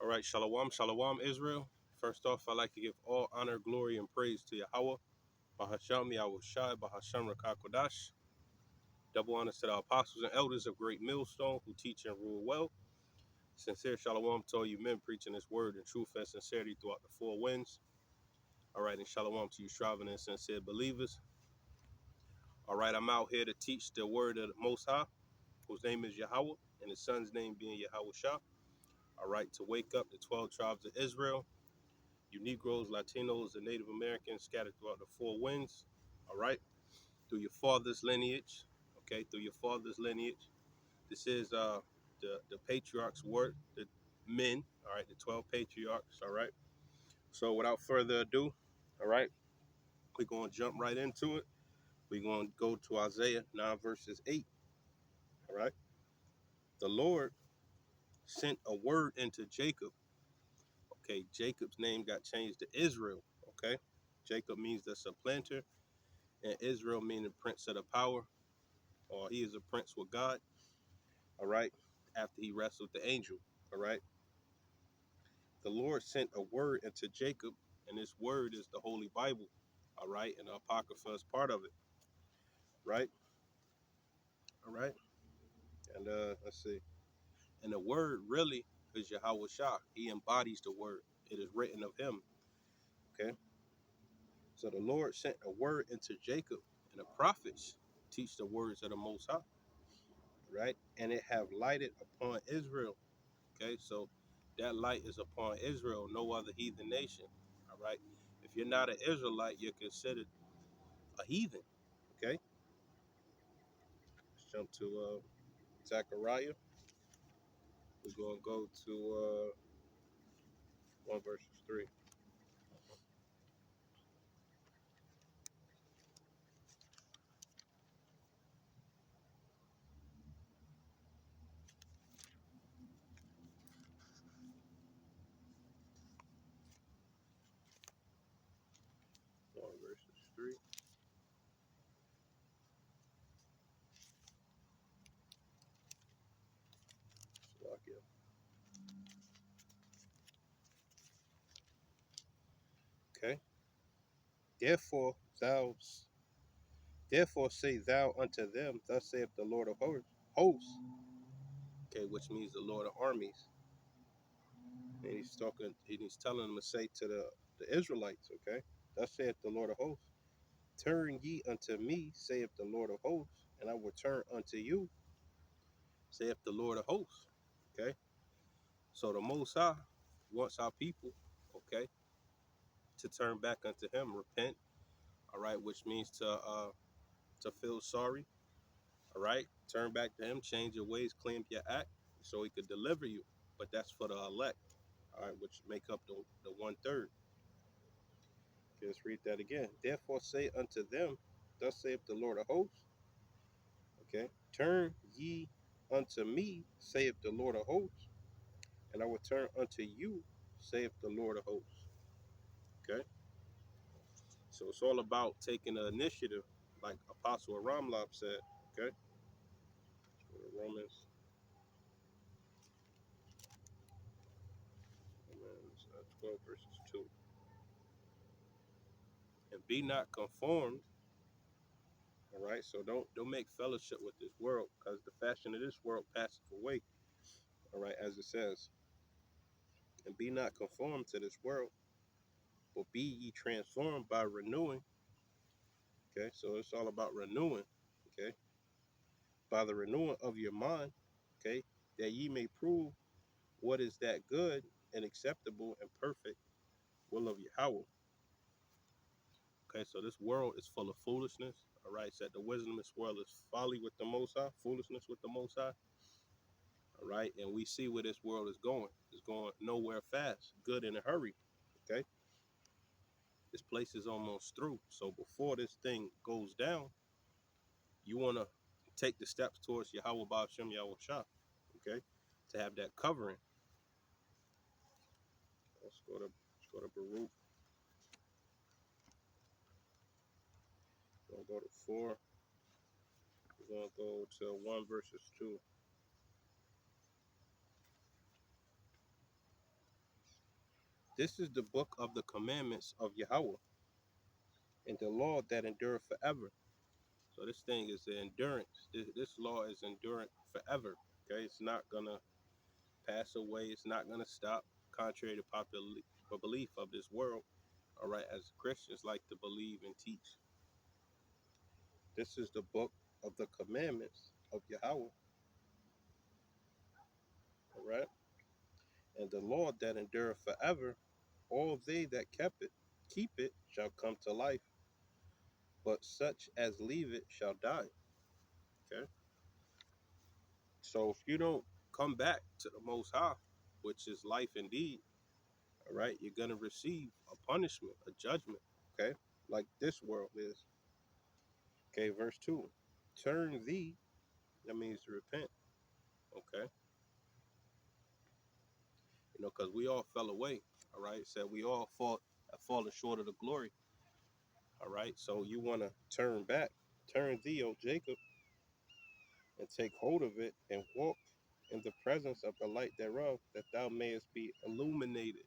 All right, shalom, shalom, Israel. First off, I'd like to give all honor, glory, and praise to Yahweh, Bahasham Yahushai, Bahasham Rakakodash. Double honors to the apostles and elders of Great Millstone who teach and rule well. Sincere shalom to all you men preaching this word in truth and sincerity throughout the four winds. All right, and shalom to you striving and sincere believers. All right, I'm out here to teach the word of the Most High, whose name is Yahweh, and his son's name being Yahushua. All right, to wake up the 12 tribes of Israel, you Negroes, Latinos, and Native Americans scattered throughout the four winds, all right, through your father's lineage, okay, through your father's lineage. This is the patriarchs' word, the men, all right, the 12 patriarchs, all right. So without further ado, all right, we're going to jump right into it. We're going to go to Isaiah 9 verses 8, all right. The Lord sent a word into Jacob. Okay, Jacob's name got changed to Israel, okay. Jacob means the supplanter, and Israel meaning prince of the power, or he is a prince with God, all right, after he wrestled the angel, all right. The Lord sent a word into Jacob, and this word is the Holy Bible, all right, and the Apocrypha is part of it, right, all right. And let's see, and the word really is Yahweh Shah. He embodies the word. It is written of him, okay. So the Lord sent a word into Jacob, and the prophets teach the words of the Most High, right, and it have lighted upon Israel. Okay, so that light is upon Israel, no other heathen nation. All right. If you're not an Israelite, you're considered a heathen. Okay. Let's jump to Zechariah. We're gonna go to 1 verses 3. One verses 3. Slovakia. Okay. Therefore therefore say thou unto them, thus saith the Lord of hosts. Okay, which means the Lord of armies. And he's telling them to say to the Israelites, okay, thus saith the Lord of hosts. Turn ye unto me, saith the Lord of hosts, and I will turn unto you, saith the Lord of hosts. Okay. So the Most High wants our people, okay, to turn back unto him, repent, all right, which means to feel sorry, all right, turn back to him, change your ways, clean your act, so he could deliver you. But that's for the elect, all right, which make up the 1/3. Okay, let's read that again. Therefore say unto them, thus saith the Lord of hosts. Okay. Turn ye unto me, saith the Lord of hosts, and I will turn unto you, saith the Lord of hosts. Okay. So it's all about taking the initiative, like Apostle Ramlab said. Okay. Romans, Romans 12 verses 2. And be not conformed. All right. So don't make fellowship with this world, because the fashion of this world passeth away. All right, as it says. And be not conformed to this world, but be ye transformed by renewing. Okay, so it's all about renewing, okay, by the renewing of your mind, okay, that ye may prove what is that good and acceptable and perfect will of Yahweh. Okay, so this world is full of foolishness. All right, said the wisdom of this world is folly with the Most High, foolishness with the Most High. All right, and we see where this world is going. It's going nowhere fast, good in a hurry. Okay, this place is almost through. So before this thing goes down, you want to take the steps towards Yahweh Ba'ashem Yahweh Shah, okay, to have that covering. Let's go to Baruch. We're gonna go to 4. We're gonna go to 1 verses 2. This is the book of the commandments of Yahweh and the law that endureth forever. So this thing is the endurance. This law is endurant forever. Okay, it's not gonna pass away. It's not gonna stop, contrary to popular belief of this world. All right, as Christians like to believe and teach. This is the book of the commandments of Yahweh. All right, and the law that endureth forever. All they that keep it, shall come to life, but such as leave it shall die. Okay, so if you don't come back to the Most High, which is life indeed, all right, you're gonna receive a punishment, a judgment. Okay, like this world is. Okay, verse 2. Turn thee, that means to repent. Okay, because we all fell away. All right, said we all have fallen short of the glory. All right, so you want to turn back. Turn thee, O Jacob, and take hold of it and walk in the presence of the light thereof, that thou mayest be illuminated.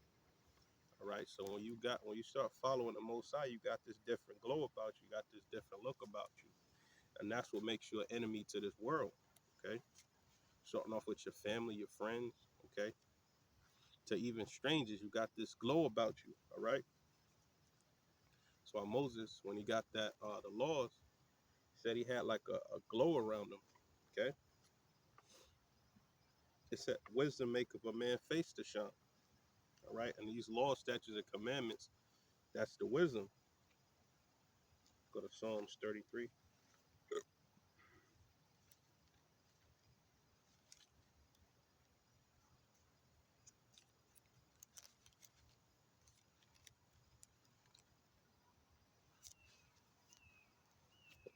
All right, so when you start following the Most High, you got this different glow about you, got this different look about you, and that's what makes you an enemy to this world. Okay, starting off with your family, your friends. Okay, to even strangers, you got this glow about you. All right. So Moses, when he got that the laws, said he had like a glow around him. Okay, it said wisdom maketh a man face to shine. All right, and these laws, statutes, and commandments, that's the wisdom. Go to Psalms 33.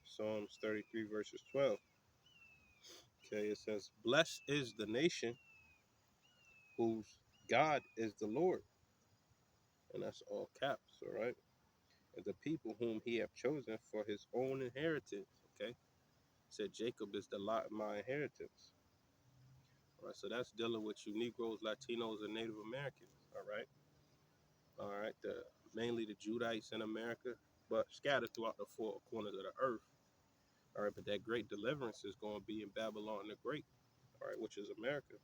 Psalms 33 verses 12. Okay, it says, "Blessed is the nation whose God is the Lord," and that's all caps. All right, and the people whom He have chosen for His own inheritance. Okay, it said Jacob is the lot of my inheritance. All right, so that's dealing with you Negroes, Latinos, and Native Americans. All right, mainly the Judites in America, but scattered throughout the four corners of the earth. All right, but that great deliverance is going to be in Babylon the Great. All right, which is America.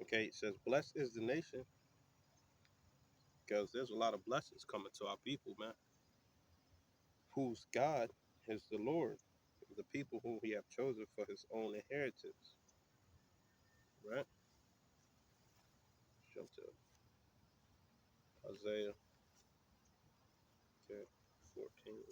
Okay, it says, "Blessed is the nation," because there's a lot of blessings coming to our people, man. Whose God is the Lord, the people whom He have chosen for His own inheritance. Right? Jump to Isaiah, okay, 14.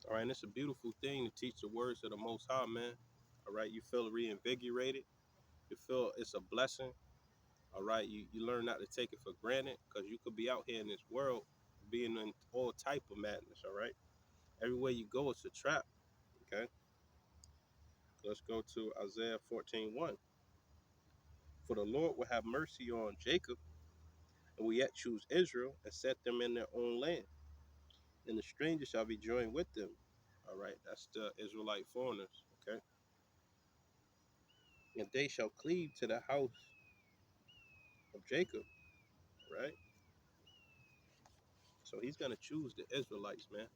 All right, and it's a beautiful thing to teach the words of the Most High, man. All right, you feel reinvigorated. You feel it's a blessing. All right, you learn not to take it for granted, because you could be out here in this world being in all type of madness. All right, everywhere you go, it's a trap. Okay, let's go to Isaiah 14:1. For the Lord will have mercy on Jacob, and will yet choose Israel, and set them in their own land. And the stranger shall be joined with them. All right, that's the Israelite foreigners. Okay, and they shall cleave to the house of Jacob. Right, so He's gonna choose the Israelites, man.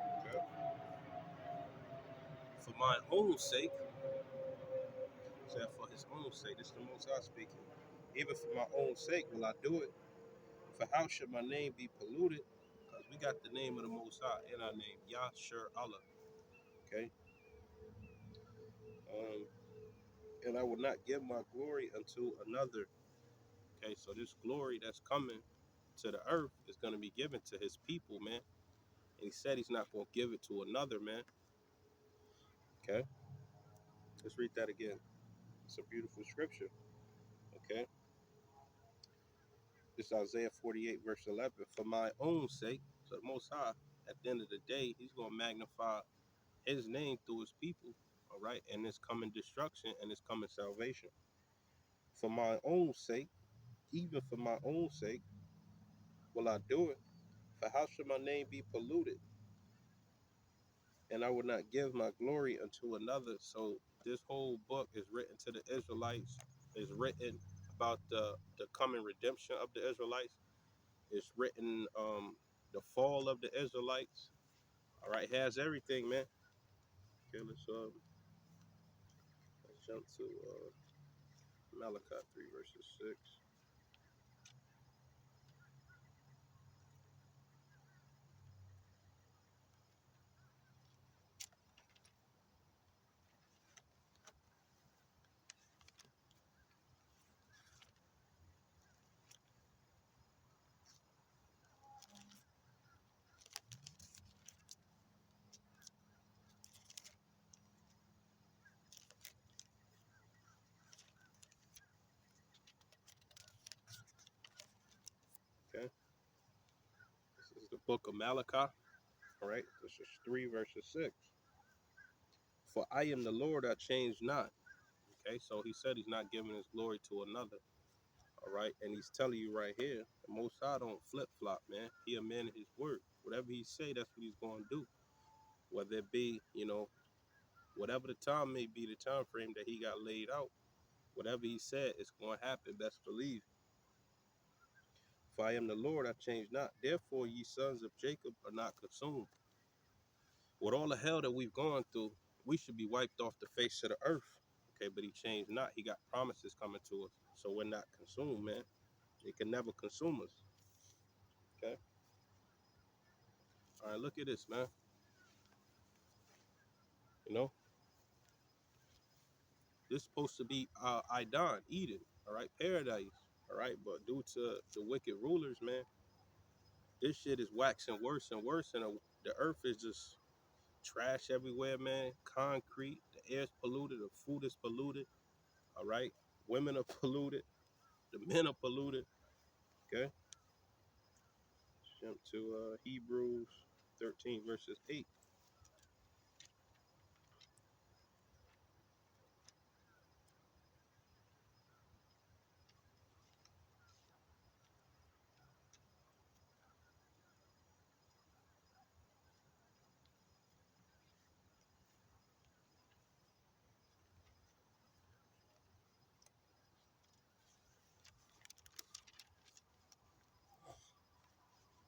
Okay? For my own sake, said for His own sake. This is the Most High speaking. Even for my own sake will I do it. For how should my name be polluted? Because we got the name of the Most High in our name, Yashur Allah. Okay. Um, and I will not give my glory unto another. Okay, so this glory that's coming to the earth is going to be given to His people, man. And He said He's not going to give it to another, man. Okay. Let's read that again. It's a beautiful scripture. Okay. This is Isaiah 48, verse 11. For my own sake, so the Most High, at the end of the day, he's going to magnify his name through his people. All right. And it's coming destruction and it's coming salvation. For my own sake, even for my own sake, will I do it. For how should my name be polluted? And I will not give my glory unto another. So this whole book is written to the Israelites. It's written about the coming redemption of the Israelites. It's written the fall of the Israelites. All right, it has everything, man. Okay, let's jump to Malachi 3 verses 6. Okay, this is the book of Malachi. All right, this is 3 verses 6. For I am the Lord, I change not. Okay, so he said he's not giving his glory to another. All right, and he's telling you right here, the Most High don't flip flop, man. He a man of his word. Whatever he say, that's what he's going to do. Whether it be, whatever the time may be, the time frame that he got laid out, whatever he said, it's going to happen. Best believe. For I am the Lord, I change not. Therefore, ye sons of Jacob are not consumed. With all the hell that we've gone through, we should be wiped off the face of the earth. Okay, but he changed not. He got promises coming to us, so we're not consumed, man. It can never consume us. Okay. All right, look at this, man. You know, this is supposed to be Idan, Eden, all right, paradise, all right. But due to the wicked rulers, man, this shit is waxing worse and worse, and the earth is just trash everywhere, man. Concrete, the air's polluted, the food is polluted, all right. Women are polluted, the men are polluted. Okay, jump to Hebrews 13 verses 8.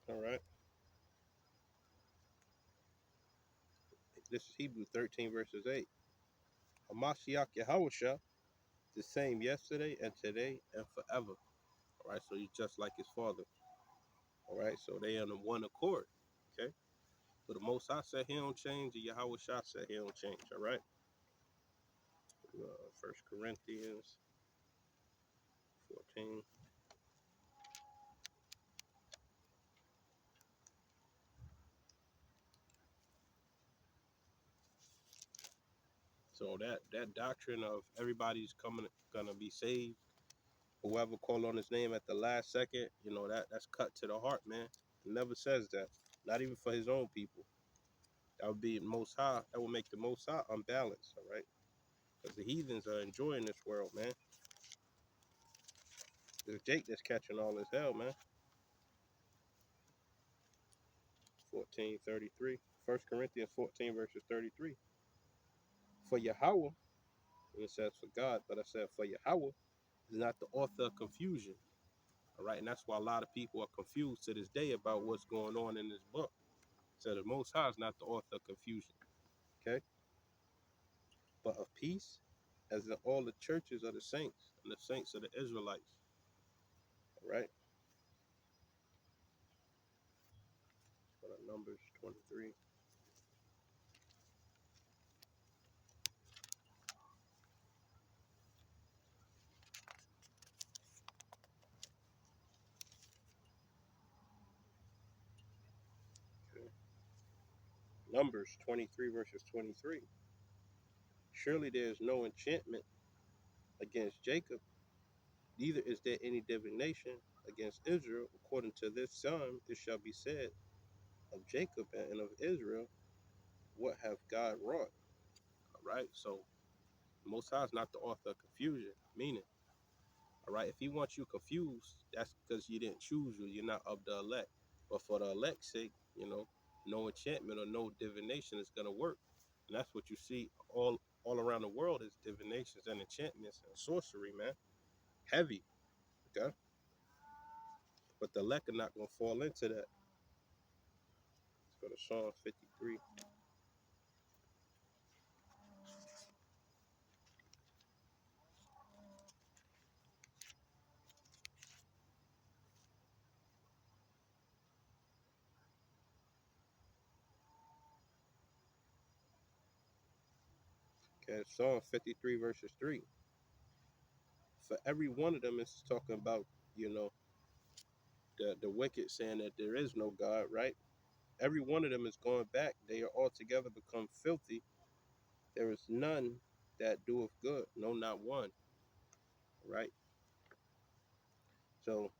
All right, this is Hebrews 13 verses 8. Hamashiach Yahawashah, the same yesterday and today and forever. All right, so he's just like his father. All right, so they on the one accord. Okay, so the Most High said he don't change, and Yahweh Shah said he don't change. All right, First Corinthians 14. So that doctrine of everybody's gonna be saved, whoever call on his name at the last second, that's cut to the heart, man. It never says that, not even for his own people. That would be Most High. That would make the Most High unbalanced. All right, because the heathens are enjoying this world, man. It's Jake that's catching all this hell, man. 14:33. 1 Corinthians 14 verses 33. For Yahweh, and it says for God, but I said for Yahweh is not the author of confusion. All right, and that's why a lot of people are confused to this day about what's going on in this book. So the Most High is not the author of confusion, okay? But of peace, as in all the churches of the saints and the saints of the Israelites. All right, Numbers 23. Okay. Numbers 23 verses 23. Surely there is no enchantment against Jacob, neither is there any divination against Israel. According to this psalm, it shall be said of Jacob and of Israel, what have God wrought? All right, so the Most High is not the author of confusion, meaning, all right, if he wants you confused, that's because you didn't choose you. You're not of the elect. But for the elect's sake, no enchantment or no divination is gonna work. And that's what you see all around the world is divinations and enchantments and sorcery, man. Heavy, okay? But the elect are not gonna fall into that. Let's go to Psalm 53. Okay, Psalm 53 verses 3. For every one of them is talking about, you know, the wicked saying that there is no God, right? Every one of them is going back. They are altogether become filthy. There is none that doeth good, no, not one, right? So,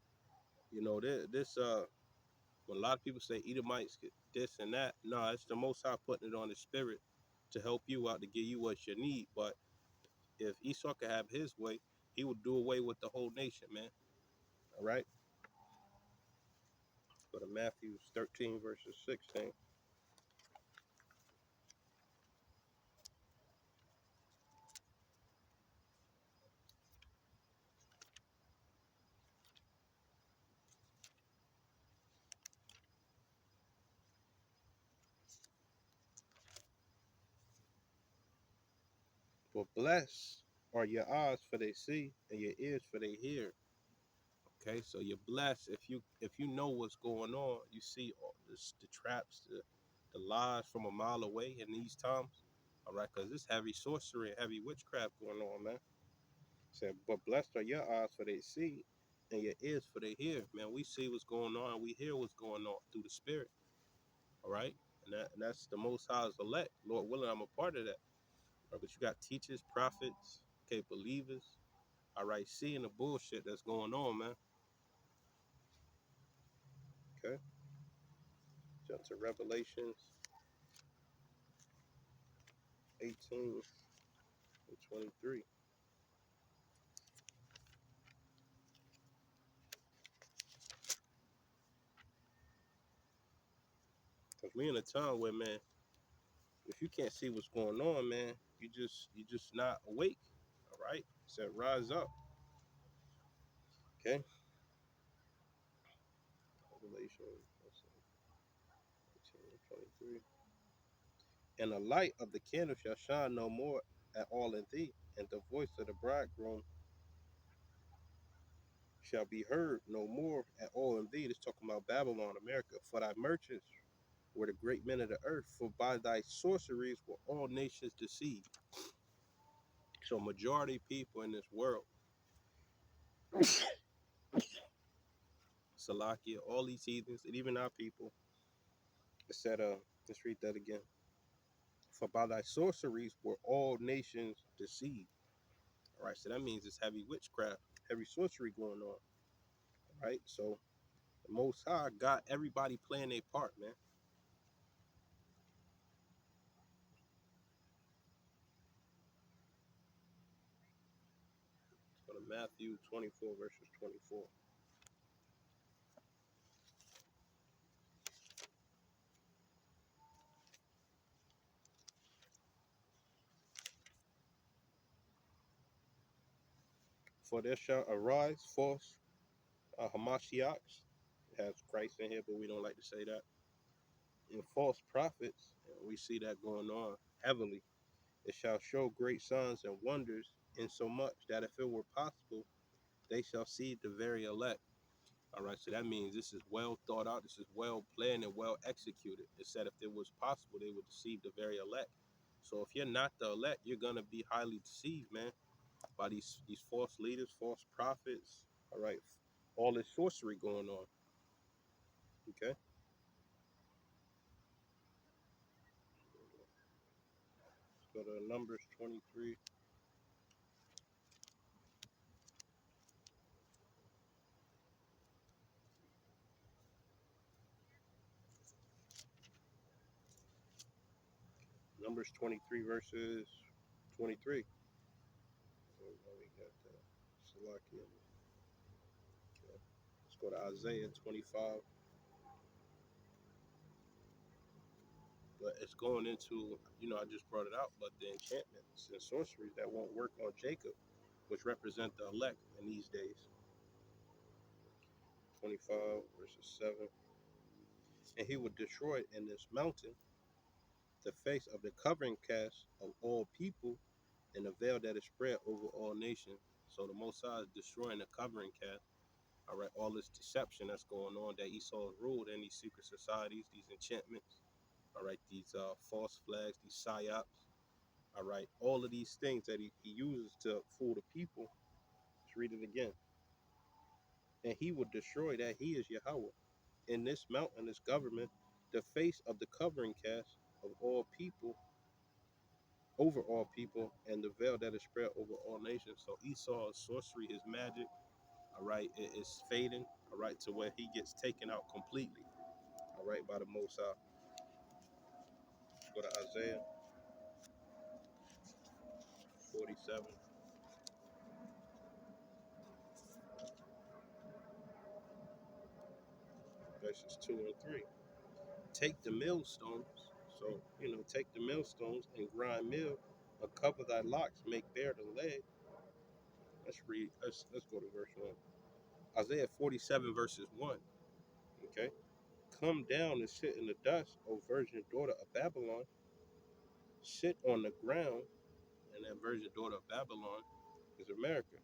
when a lot of people say Edomites get this and that, no, it's the Most High putting it on the spirit to help you out, to give you what you need. But if Esau could have his way, he would do away with the whole nation, man. All right? Go to Matthew 13, verses 16. For blessed are your eyes for they see, and your ears for they hear. Okay, so you're blessed if you know what's going on. You see all this, the traps, the lies from a mile away in these times. All right, because this heavy sorcery and heavy witchcraft going on, man. Said, but blessed are your eyes for they see, and your ears for they hear. Man, we see what's going on. We hear what's going on through the Spirit. All right, and that's the Most High's elect. Lord willing, I'm a part of that. Right, but you got teachers, prophets, okay, believers. All right, seeing the bullshit that's going on, man. Okay, jump to Revelations 18 and 23. Cause we in a time where, man, if you can't see what's going on, man, you just not awake. All right, it said rise up. Okay, Revelation 18:23. And the light of the candle shall shine no more at all in thee, and the voice of the bridegroom shall be heard no more at all in thee. It's talking about Babylon, America. For thy merchants were the great men of the earth, for by thy sorceries were all nations deceived. So majority of people in this world, Salakia, all these heathens, and even our people, it said, let's read that again. For by thy sorceries were all nations deceived. All right, so that means it's heavy witchcraft, heavy sorcery going on. All right, so the Most High got everybody playing their part, man. Let's go to Matthew 24, verses 24. For there shall arise false Hamashiachs. It has Christ in here, but we don't like to say that. And false prophets, and we see that going on heavily. It shall show great signs and wonders, insomuch that if it were possible, they shall see the very elect. All right, so that means this is well thought out, this is well planned and well executed. It said if it was possible, they would deceive the very elect. So if you're not the elect, you're gonna be highly deceived, man, by these false leaders, false prophets. All right, all this sorcery going on. Okay. Go to Numbers 23. Numbers 23 verses 23. Oh, we got Salakia. Okay. Let's go to Isaiah 25. But it's going into, I just brought it out, but the enchantments and sorceries that won't work on Jacob, which represent the elect in these days. 25 verses 7. And he would destroy in this mountain the face of the covering cast of all people and the veil that is spread over all nations. So the Most High is destroying the covering cast. All right, all this deception that's going on that Esau ruled in these secret societies, these enchantments. All right, these false flags, these psyops. All right, all of these things that he uses to fool the people. Let's read it again. And he will destroy that he is Yahweh. In this mountain, this government, the face of the covering cast of all people, over all people, and the veil that is spread over all nations. So Esau's sorcery, his magic, all right, it is fading, all right, to where he gets taken out completely, all right, by the Most High. Go to Isaiah 47, verses 2 and 3. Take the millstones, so, take the millstones and grind mill, uncover thy locks, make bare the leg. Let's read, let's go to verse 1. Isaiah 47, verses 1, okay? Come down and sit in the dust, O virgin daughter of Babylon. Sit on the ground, and that virgin daughter of Babylon is America,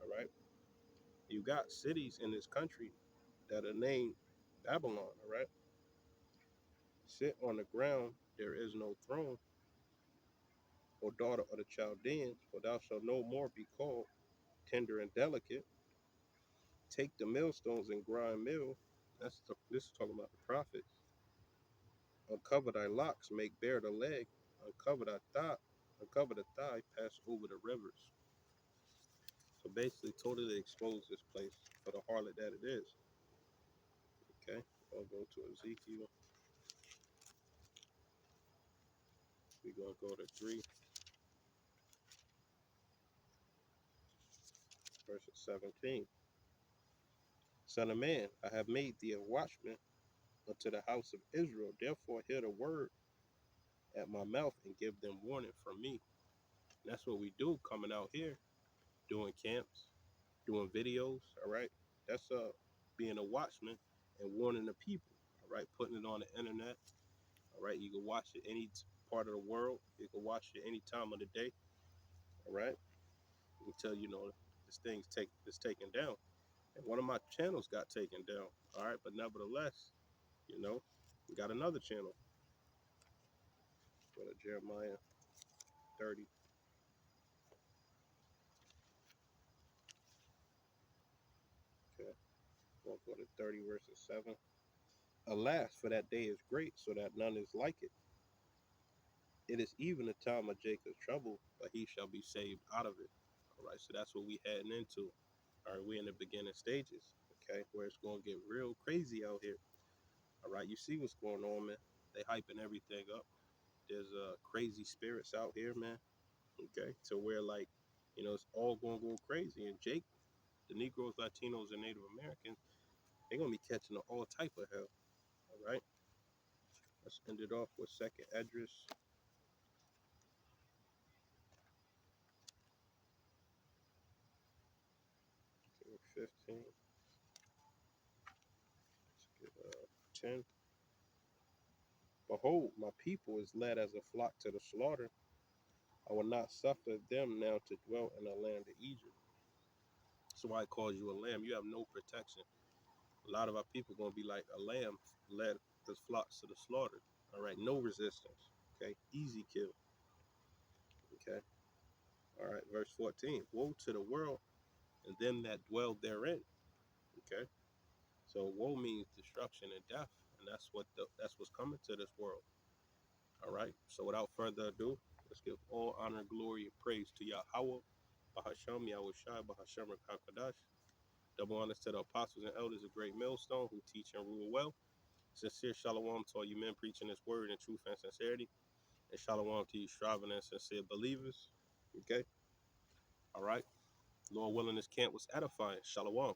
all right? You got cities in this country that are named Babylon, all right? Sit on the ground, there is no throne, O daughter of the Chaldeans, for thou shalt no more be called tender and delicate. Take the millstones and grind mill. This is talking about the prophets. Uncover thy locks, make bare the leg, uncover the thigh, pass over the rivers. So basically, totally expose this place for the harlot that it is. Okay, I'll go to Ezekiel. We're gonna go to 3, verse 17. Son of man, I have made thee a watchman unto the house of Israel. Therefore, hear the word at my mouth and give them warning from me. And that's what we do coming out here, doing camps, doing videos. All right, that's being a watchman and warning the people. All right, putting it on the internet. All right, you can watch it any part of the world. You can watch it any time of the day. All right, until this thing's taken down. And one of my channels got taken down. All right, but nevertheless, we got another channel. Go to Jeremiah 30. Okay, we'll go to 30 verses 7. Alas, for that day is great, so that none is like it. It is even the time of Jacob's trouble, but he shall be saved out of it. All right, so that's what we heading into. All right, we're in the beginning stages, okay, where it's going to get real crazy out here. All right, you see what's going on, man. They hyping everything up. There's crazy spirits out here, man, okay, to where, like, it's all going to go crazy. And Jake, the Negroes, Latinos, and Native Americans, they're going to be catching all type of hell, all right? Let's end it off with 2nd Esdras 15. Let's get 10. Behold, my people is led as a flock to the slaughter. I will not suffer them now to dwell in the land of Egypt. That's why I call you a lamb. You have no protection. A lot of our people going to be like a lamb led the flocks to the slaughter. All right, no resistance. Okay, easy kill. Okay, all right, verse 14. Woe to the world and them that dwell therein. Okay, so woe means destruction and death, and that's what's coming to this world. All right, so without further ado, Let's give all honor, glory, and praise to Yahweh, Bahasham, Yahweh Shai, Bahasham Rakakadash. Double honors to the apostles and elders of Great Millstone who teach and rule well. Sincere shalom to all you men preaching this word in truth and sincerity. And shalom to you striving and sincere believers. Okay? All right. Lord willing, this camp was edifying. Shalom.